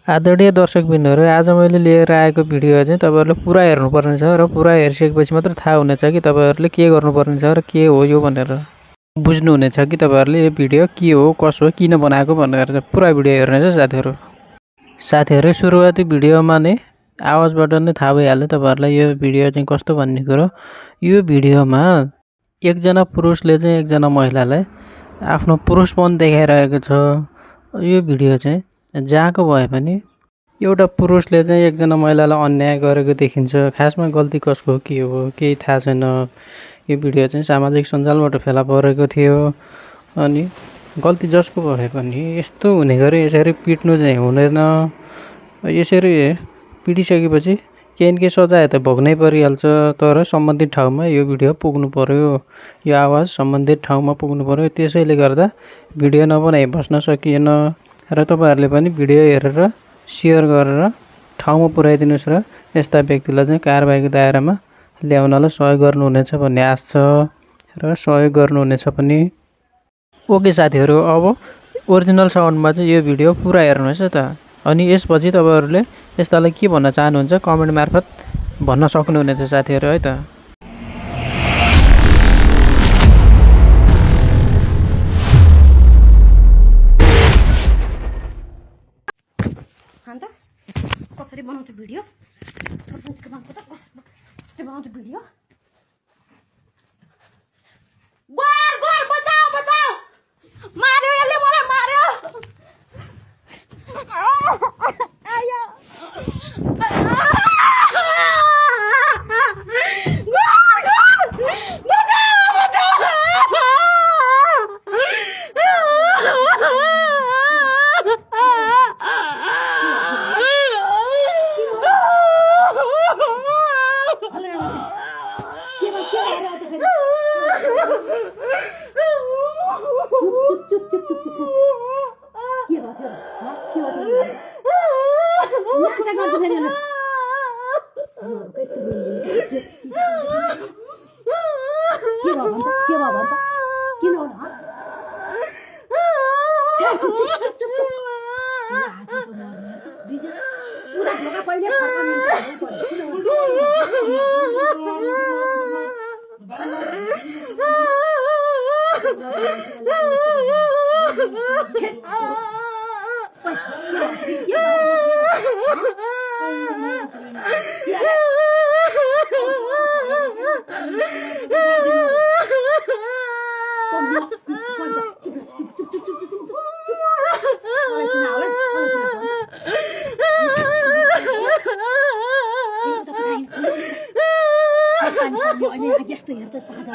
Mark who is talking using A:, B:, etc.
A: आदरणीय दर्शकबिनहरू, आज मैले लिएर आएको भिडियो चाहिँ तपाईँहरूले पुरा हेर्नुपर्ने छ र पुरा हेरिसकेपछि मात्र थाहा हुनेछ कि तपाईँहरूले के गर्नुपर्ने छ र के हो यो भनेर बुझ्नुहुनेछ कि तपाईँहरूले यो भिडियो के हो, कसो हो, किन बनाएको भनेर चाहिँ पुरा भिडियो हेर्ने छ साथीहरू। सुरुवाती भिडियोमा नै आवाजबाट नै थाहा भइहाल्यो तपाईँहरूलाई यो भिडियो चाहिँ कस्तो भन्ने कुरो। यो भिडियोमा एकजना पुरुषले चाहिँ एकजना महिलालाई आफ्नो पुरुषपन देखाइरहेको छ। यो भिडियो चाहिँ जहाँको भए पनि एउटा पुरुषले चाहिँ एकजना महिलालाई अन्याय गरेको देखिन्छ। खासमा गल्ती कसको हो, के हो, केही थाहा छैन। यो भिडियो चाहिँ सामाजिक सञ्जालबाट फेला परेको थियो। अनि गल्ती जसको भए पनि यस्तो हुने गरी यसरी पिट्नु चाहिँ हुँदैन। यसरी पिटिसकेपछि केही न केही सजाय त भोग्नै परिहाल्छ। तर सम्बन्धित ठाउँमा यो भिडियो पुग्नु पर्यो, यो आवाज सम्बन्धित ठाउँमा पुग्नु पर्यो। त्यसैले गर्दा भिडियो नबनाइ बस्न सकिएन र तपाईँहरूले पनि भिडियो हेरेर सेयर गरेर ठाउँमा पुर्याइदिनुहोस् र यस्ता व्यक्तिलाई चाहिँ कारबाहीको दायरामा ल्याउनलाई सहयोग गर्नुहुनेछ भन्ने आश छ र सहयोग गर्नुहुनेछ पनि। ओके साथीहरू, अब ओरिजिनल साउन्डमा चाहिँ यो भिडियो पुरा हेर्नुहोस् है त। अनि यसपछि तपाईँहरूले यस्तालाई के भन्न चाहनुहुन्छ कमेन्ट मार्फत भन्न सक्नुहुनेछ साथीहरू है त।
B: कसरी बनाउँछु भिडियो, बनाउँछु भिडियो। मार्यो, यसले मलाई मार्यो। यस्तो हेर्दा सादा